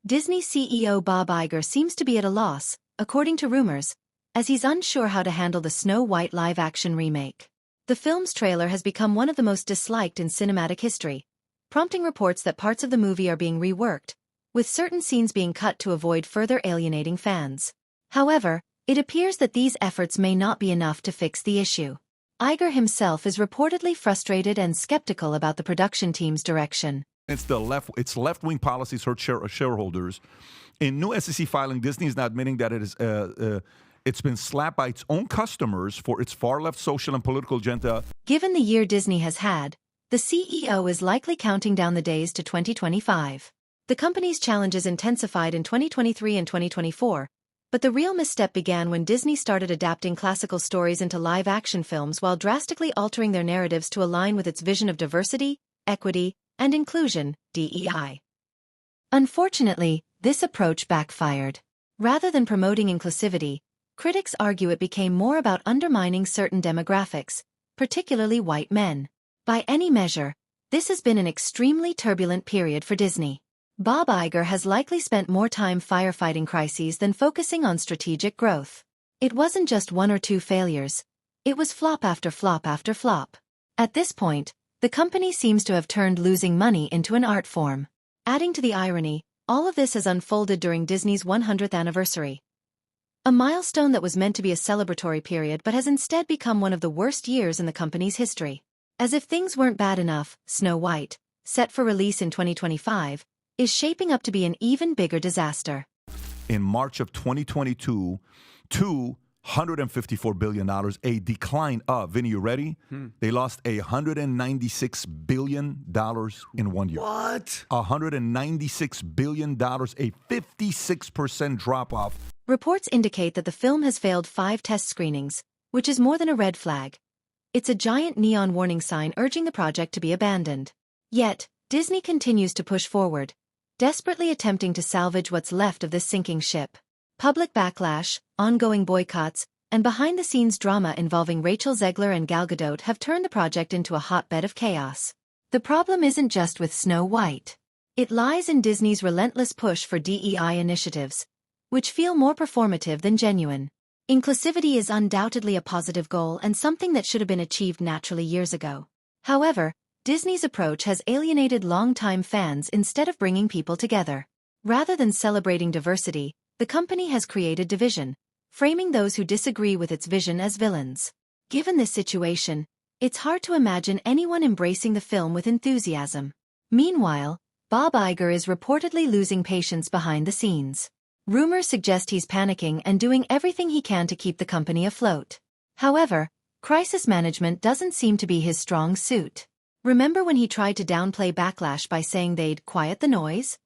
Disney CEO Bob Iger seems to be at a loss, according to rumors, as he's unsure how to handle the Snow White live-action remake. The film's trailer has become one of the most disliked in cinematic history, prompting reports that parts of the movie are being reworked, with certain scenes being cut to avoid further alienating fans. However, it appears that these efforts may not be enough to fix the issue. Iger himself is reportedly frustrated and skeptical about the production team's direction. It's left-wing policies hurt shareholders. In new SEC filing, Disney is now admitting that it's been slapped by its own customers for its far-left social and political agenda. Given the year Disney has had, the CEO is likely counting down the days to 2025. The company's challenges intensified in 2023 and 2024, but the real misstep began when Disney started adapting classical stories into live-action films while drastically altering their narratives to align with its vision of diversity, equity, and inclusion, DEI. Unfortunately, this approach backfired. Rather than promoting inclusivity, critics argue it became more about undermining certain demographics, particularly white men. By any measure, this has been an extremely turbulent period for Disney. Bob Iger has likely spent more time firefighting crises than focusing on strategic growth. It wasn't just one or two failures. It was flop after flop after flop. At this point, the company seems to have turned losing money into an art form. Adding to the irony, all of this has unfolded during Disney's 100th anniversary. A milestone that was meant to be a celebratory period but has instead become one of the worst years in the company's history. As if things weren't bad enough, Snow White, set for release in 2025, is shaping up to be an even bigger disaster. In March of 2022, $254 billion, a decline of, Vinny, you ready? They lost $196 billion in 1 year. What? $196 billion, a 56% drop-off. Reports indicate that the film has failed 5 test screenings, which is more than a red flag. It's a giant neon warning sign urging the project to be abandoned. Yet, Disney continues to push forward, desperately attempting to salvage what's left of this sinking ship. Public backlash, ongoing boycotts, and behind-the-scenes drama involving Rachel Zegler and Gal Gadot have turned the project into a hotbed of chaos. The problem isn't just with Snow White. It lies in Disney's relentless push for DEI initiatives, which feel more performative than genuine. Inclusivity is undoubtedly a positive goal and something that should have been achieved naturally years ago. However, Disney's approach has alienated longtime fans instead of bringing people together. Rather than celebrating diversity, the company has created division, framing those who disagree with its vision as villains. Given this situation, it's hard to imagine anyone embracing the film with enthusiasm. Meanwhile, Bob Iger is reportedly losing patience behind the scenes. Rumors suggest he's panicking and doing everything he can to keep the company afloat. However, crisis management doesn't seem to be his strong suit. Remember when he tried to downplay Backlash by saying they'd quiet the noise?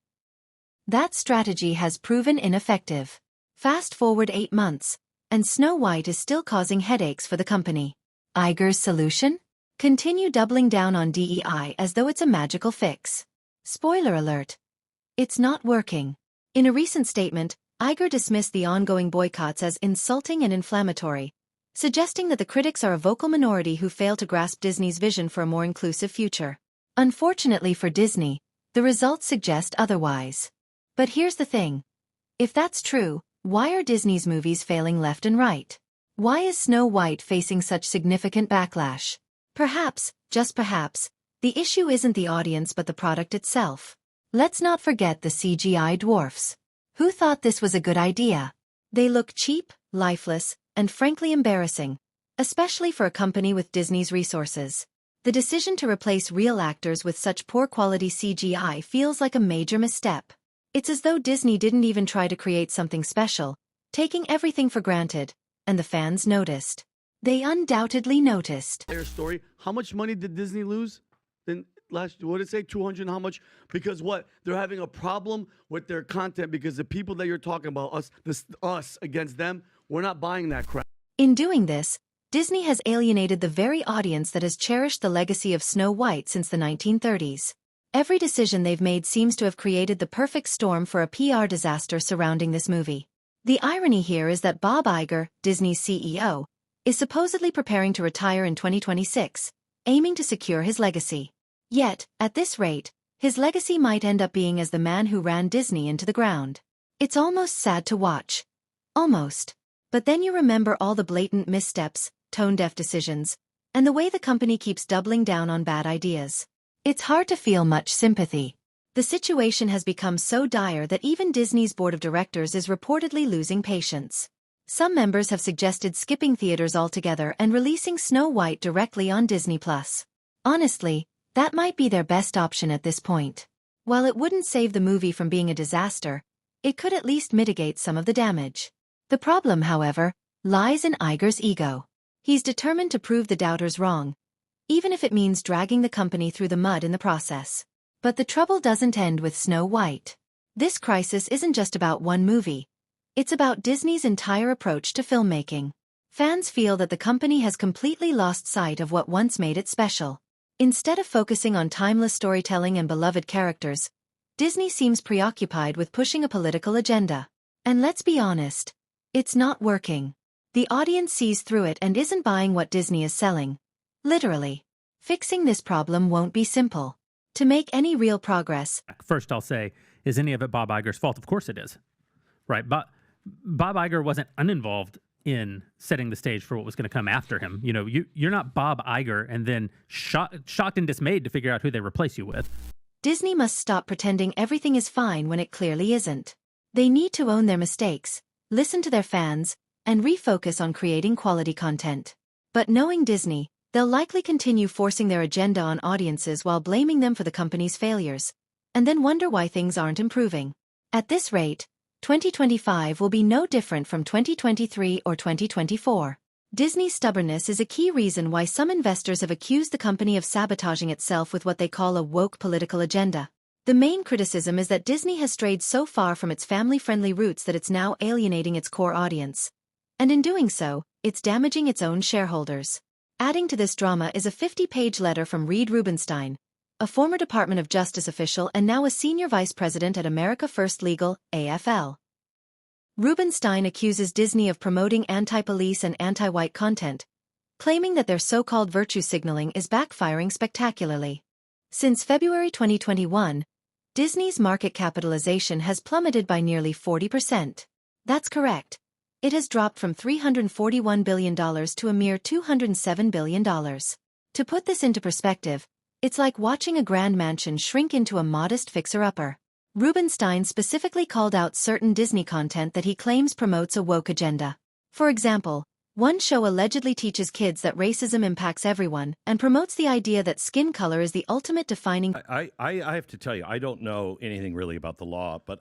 That strategy has proven ineffective. Fast forward 8 months, and Snow White is still causing headaches for the company. Iger's solution? Continue doubling down on DEI as though it's a magical fix. Spoiler alert. It's not working. In a recent statement, Iger dismissed the ongoing boycotts as insulting and inflammatory, suggesting that the critics are a vocal minority who fail to grasp Disney's vision for a more inclusive future. Unfortunately for Disney, the results suggest otherwise. But here's the thing. If that's true, why are Disney's movies failing left and right? Why is Snow White facing such significant backlash? Perhaps, just perhaps, the issue isn't the audience but the product itself. Let's not forget the CGI dwarfs. Who thought this was a good idea? They look cheap, lifeless, and frankly embarrassing, especially for a company with Disney's resources. The decision to replace real actors with such poor quality CGI feels like a major misstep. It's as though Disney didn't even try to create something special, taking everything for granted, and the fans noticed. They undoubtedly noticed. Their story. How much money did Disney lose? Then last, what did it say? 200 and how much? Because what? They're having a problem with their content because the people that you're talking about, us against them, we're not buying that crap. In doing this, Disney has alienated the very audience that has cherished the legacy of Snow White since the 1930s. Every decision they've made seems to have created the perfect storm for a PR disaster surrounding this movie. The irony here is that Bob Iger, Disney's CEO, is supposedly preparing to retire in 2026, aiming to secure his legacy. Yet, at this rate, His legacy might end up being as the man who ran Disney into the ground. It's almost sad to watch. Almost. But then you remember all the blatant missteps, tone-deaf decisions, and the way the company keeps doubling down on bad ideas. It's hard to feel much sympathy. The situation has become so dire that even Disney's board of directors is reportedly losing patience. Some members have suggested skipping theaters altogether and releasing Snow White directly on Disney+. Honestly, that might be their best option at this point. While it wouldn't save the movie from being a disaster, it could at least mitigate some of the damage. The problem, however, lies in Iger's ego. He's determined to prove the doubters wrong, even if it means dragging the company through the mud in the process. But the trouble doesn't end with Snow White. This crisis isn't just about one movie. It's about Disney's entire approach to filmmaking. Fans feel that the company has completely lost sight of what once made it special. Instead of focusing on timeless storytelling and beloved characters, Disney seems preoccupied with pushing a political agenda. And let's be honest, it's not working. The audience sees through it and isn't buying what Disney is selling. Literally. Fixing this problem won't be simple. To make any real progress... First, I'll say, is any of it Bob Iger's fault? Of course it is. Right? But Bob Iger wasn't uninvolved in setting the stage for what was going to come after him. You know, you're not Bob Iger and then shocked and dismayed to figure out who they replace you with. Disney must stop pretending everything is fine when it clearly isn't. They need to own their mistakes, listen to their fans, and refocus on creating quality content. But knowing Disney, they'll likely continue forcing their agenda on audiences while blaming them for the company's failures, and then wonder why things aren't improving. At this rate, 2025 will be no different from 2023 or 2024. Disney's stubbornness is a key reason why some investors have accused the company of sabotaging itself with what they call a woke political agenda. The main criticism is that Disney has strayed so far from its family-friendly roots that it's now alienating its core audience. And in doing so, it's damaging its own shareholders. Adding to this drama is a 50-page letter from Reed Rubenstein, a former Department of Justice official and now a senior vice president at America First Legal, AFL. Rubenstein accuses Disney of promoting anti-police and anti-white content, claiming that their so-called virtue signaling is backfiring spectacularly. Since February 2021, Disney's market capitalization has plummeted by nearly 40%. That's correct. It has dropped from $341 billion to a mere $207 billion. To put this into perspective, it's like watching a grand mansion shrink into a modest fixer-upper. Rubenstein specifically called out certain Disney content that he claims promotes a woke agenda. For example, one show allegedly teaches kids that racism impacts everyone and promotes the idea that skin color is the ultimate defining... I have to tell you, I don't know anything really about the law, but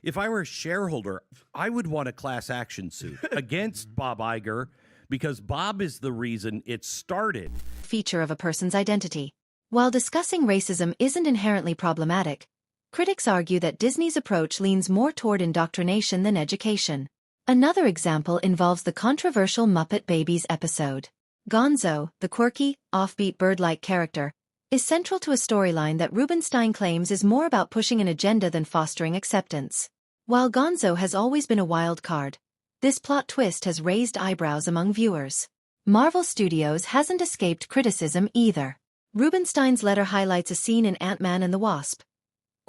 if I were a shareholder, I would want a class action suit against Bob Iger because Bob is the reason it started. Feature of a person's identity. While discussing racism isn't inherently problematic, critics argue that Disney's approach leans more toward indoctrination than education. Another example involves the controversial Muppet Babies episode. Gonzo, the quirky, offbeat bird-like character, is central to a storyline that Rubenstein claims is more about pushing an agenda than fostering acceptance. While Gonzo has always been a wild card, this plot twist has raised eyebrows among viewers. Marvel Studios hasn't escaped criticism either. Rubenstein's letter highlights a scene in Ant-Man and the Wasp: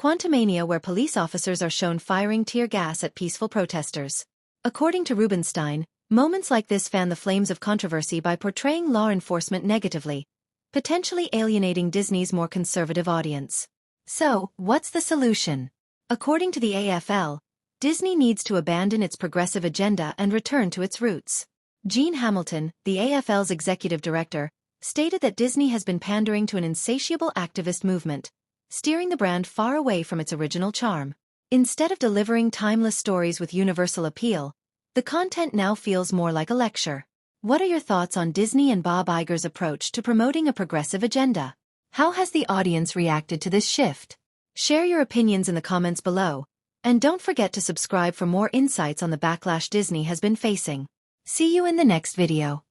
Quantumania where police officers are shown firing tear gas at peaceful protesters. According to Rubenstein, moments like this fan the flames of controversy by portraying law enforcement negatively, potentially alienating Disney's more conservative audience. So, what's the solution? According to the AFL, Disney needs to abandon its progressive agenda and return to its roots. Gene Hamilton, the AFL's executive director, stated that Disney has been pandering to an insatiable activist movement, steering the brand far away from its original charm. Instead of delivering timeless stories with universal appeal, the content now feels more like a lecture. What are your thoughts on Disney and Bob Iger's approach to promoting a progressive agenda? How has the audience reacted to this shift? Share your opinions in the comments below, and don't forget to subscribe for more insights on the backlash Disney has been facing. See you in the next video.